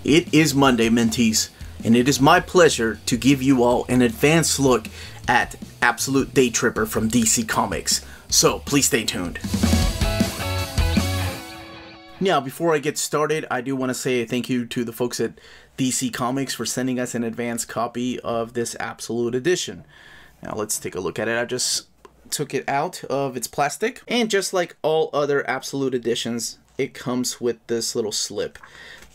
It is Monday, mentees, and it is my pleasure to give you all an advanced look at Absolute Daytripper from DC Comics, so please stay tuned. Now, before I get started, I do want to say thank you to the folks at DC Comics for sending us an advanced copy of this Absolute Edition. Now, let's take a look at it. I just took it out of its plastic, and just like all other Absolute Editions, it comes with this little slip.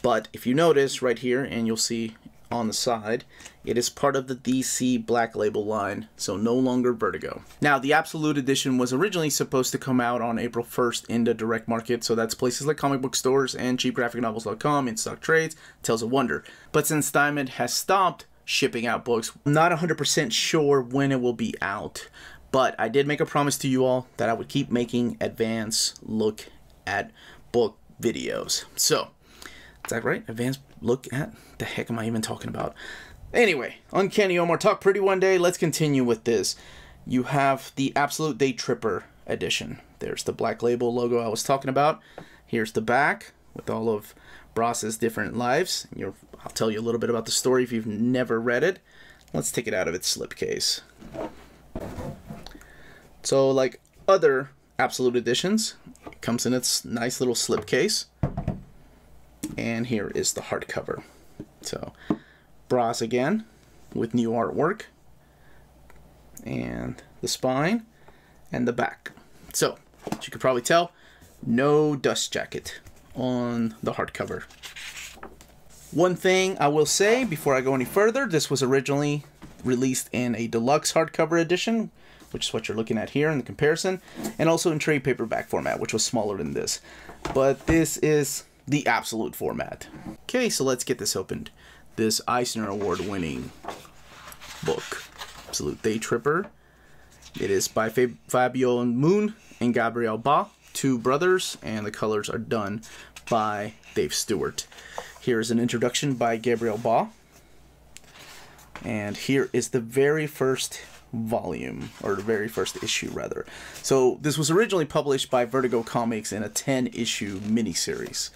But if you notice right here, and you'll see on the side, it is part of the DC Black Label line, so no longer Vertigo. Now, the Absolute Edition was originally supposed to come out on April 1st in the direct market, so that's places like comic book stores and cheapgraphicnovels.com, in-stock trades, Tales of Wonder. But since Diamond has stopped shipping out books, I'm not 100% sure when it will be out. But I did make a promise to you all that I would keep making advanced look at book videos. So, is that right? Advanced look at? The heck am I even talking about? Anyway, Uncanny Omar talk pretty one day. Let's continue with this. You have the Absolute Daytripper edition. There's the Black Label logo I was talking about. Here's the back with all of Bras's different lives. I'll tell you a little bit about the story if you've never read it. Let's take it out of its slipcase. So, like other Absolute editions, it comes in its nice little slipcase. And here is the hardcover. So, Bras again with new artwork, and the spine, and the back. So, as you can probably tell, no dust jacket on the hardcover. One thing I will say before I go any further, this was originally released in a deluxe hardcover edition, which is what you're looking at here in the comparison, and also in trade paperback format, which was smaller than this. But this is the Absolute format. Okay, so let's get this opened. This Eisner Award-winning book, Absolute Daytripper. It is by Fabio and Gabriel, two brothers, and the colors are done by Dave Stewart. Here is an introduction by Gabriel, and here is the very first volume, or the very first issue rather. So this was originally published by Vertigo Comics in a 10-issue miniseries,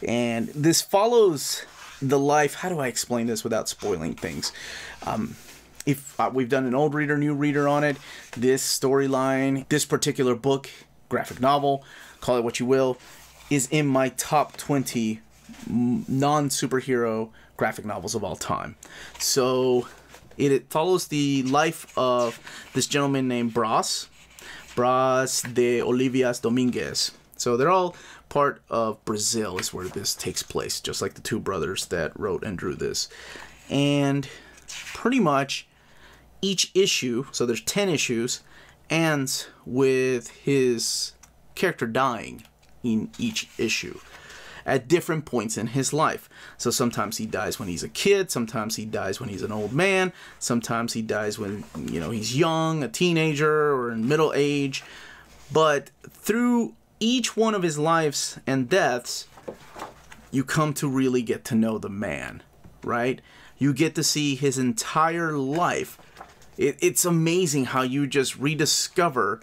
and this follows the life. How do I explain this without spoiling things? We've done an old reader, new reader on it. This storyline, this particular book, graphic novel, call it what you will, is in my top 20 non-superhero graphic novels of all time. So it follows the life of this gentleman named Bras de Olivias Dominguez. So they're all part of Brazil is where this takes place, just like the two brothers that wrote and drew this. And pretty much each issue, so there's 10 issues, ends with his character dying in each issue at different points in his life. So sometimes he dies when he's a kid, sometimes he dies when he's an old man, sometimes he dies when, he's young, a teenager, or in middle age. But through each one of his lives and deaths, you come to really get to know the man, right? You get to see his entire life. It's amazing how you just rediscover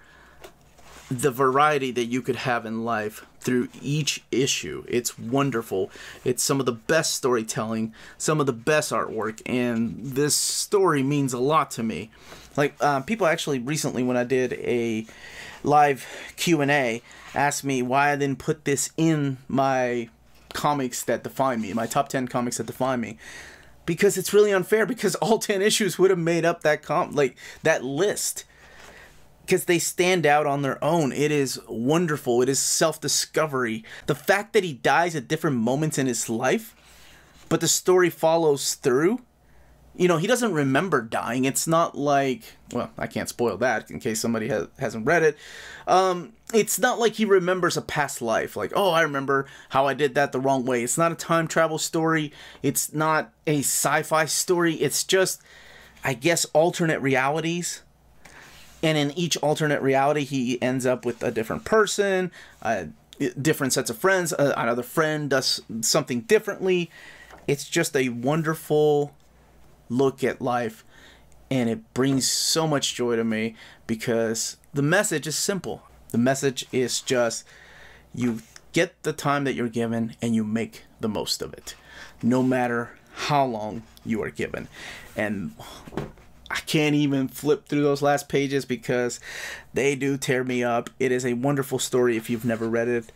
the variety that you could have in life through each issue. It's wonderful. It's some of the best storytelling, some of the best artwork, and this story means a lot to me. Like, people actually recently, when I did a live Q&A, asked me why I didn't put this in my comics that define me, my top 10 comics that define me. Because it's really unfair, because all 10 issues would have made up that list. Because they stand out on their own. It is wonderful. It is self-discovery. The fact that he dies at different moments in his life, but the story follows through. He doesn't remember dying. It's not like, well, I can't spoil that in case somebody hasn't read it. It's not like he remembers a past life. Like, oh, I remember how I did that the wrong way. It's not a time travel story. It's not a sci-fi story. It's just, I guess, alternate realities. And in each alternate reality, he ends up with a different person, different sets of friends. Another friend does something differently. It's just a wonderful look at life, and it brings so much joy to me because the message is simple. The message is just, you get the time that you're given and you make the most of it. no matter how long you are given. And I can't even flip through those last pages because they do tear me up. It is a wonderful story if you've never read it.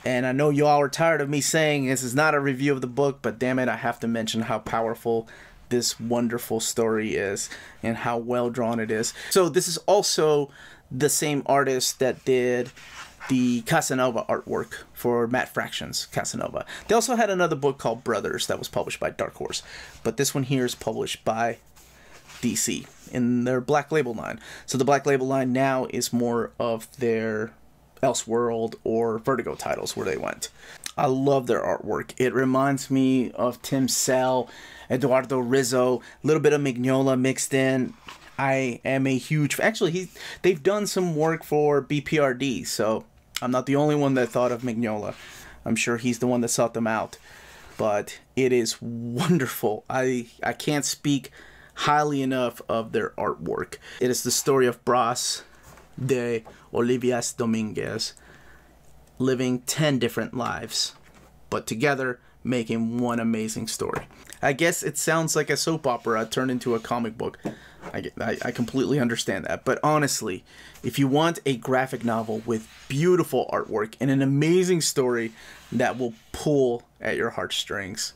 And I know y'all are tired of me saying this is not a review of the book, but damn it, I have to mention how powerful this wonderful story is and how well drawn it is. So this is also the same artist that did the Casanova artwork for Matt Fraction's Casanova. They also had another book called Brothers that was published by Dark Horse, but this one here is published by DC in their Black Label line. So the Black Label line now is more of their Elseworld or Vertigo titles where they went. I love their artwork. It reminds me of Tim Sell, Eduardo Rizzo, a little bit of Mignola mixed in. I am a huge... Actually, they've done some work for BPRD, so I'm not the only one that thought of Mignola. I'm sure he's the one that sought them out. But it is wonderful. I can't speak highly enough of their artwork. It is the story of Bras de Olivias Dominguez living 10 different lives, but together making one amazing story. I guess it sounds like a soap opera turned into a comic book. I completely understand that. But honestly, if you want a graphic novel with beautiful artwork and an amazing story that will pull at your heartstrings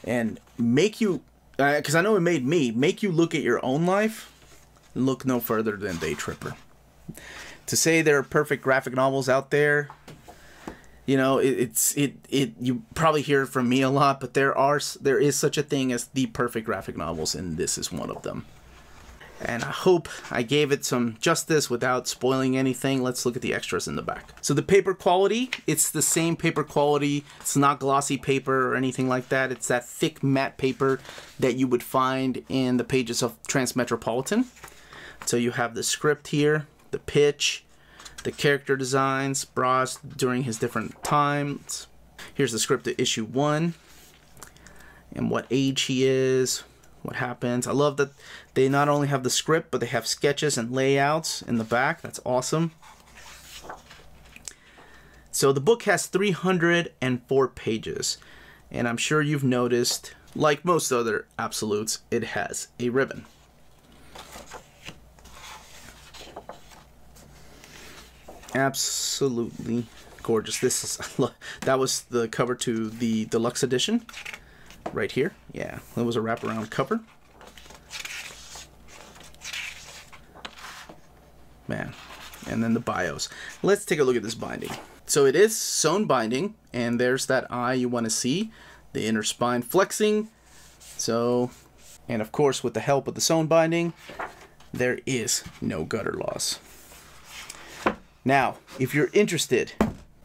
and make you, because I know it made me, make you look at your own life, look no further than Daytripper. To say there are perfect graphic novels out there, you know, you probably hear it from me a lot, but there is such a thing as the perfect graphic novels, and this is one of them. And I hope I gave it some justice without spoiling anything. Let's look at the extras in the back. So the paper quality, it's the same paper quality. It's not glossy paper or anything like that. It's that thick matte paper that you would find in the pages of Transmetropolitan. So you have the script here, the pitch, the character designs, Bras during his different times. Here's the script to issue 1 and what age he is, what happens. I love that they not only have the script, but they have sketches and layouts in the back. That's awesome. So the book has 304 pages, and I'm sure you've noticed, like most other Absolutes, it has a ribbon. Absolutely gorgeous. This is that was the cover to the deluxe edition right here. Yeah, it was a wraparound cover. Man, and then the bios. Let's take a look at this binding. So it is sewn binding, and there's that eye you want to see, the inner spine flexing. So, and of course with the help of the sewn binding, there is no gutter loss. Now, if you're interested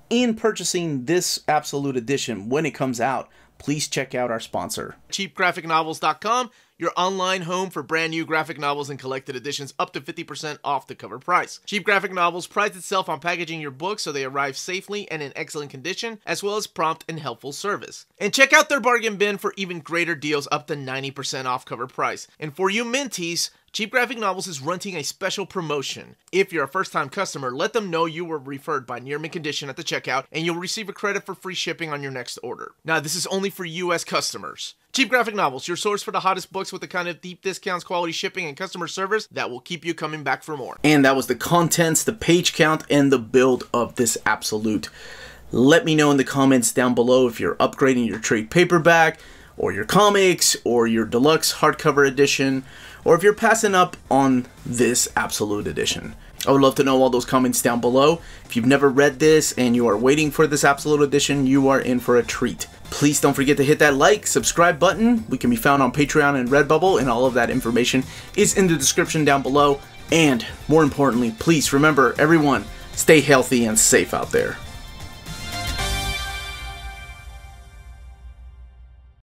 in purchasing this Absolute Edition when it comes out, please check out our sponsor, cheapgraphicnovels.com, your online home for brand new graphic novels and collected editions up to 50% off the cover price. Cheap Graphic Novels prides itself on packaging your books so they arrive safely and in excellent condition, as well as prompt and helpful service. And check out their bargain bin for even greater deals up to 90% off cover price. And for you minties, Cheap Graphic Novels is running a special promotion. If you're a first-time customer, let them know you were referred by Near Mint Condition at the checkout, and you'll receive a credit for free shipping on your next order. Now, this is only for U.S. customers. Cheap Graphic Novels, your source for the hottest books with the kind of deep discounts, quality shipping, and customer service that will keep you coming back for more. And that was the contents, the page count, and the build of this Absolute. Let me know in the comments down below if you're upgrading your trade paperback, or your comics, or your deluxe hardcover edition, or if you're passing up on this Absolute Edition. I would love to know all those comments down below. If you've never read this and you are waiting for this Absolute Edition, you are in for a treat. Please don't forget to hit that like, subscribe button. We can be found on Patreon and Redbubble, and all of that information is in the description down below. And more importantly, please remember, everyone, stay healthy and safe out there.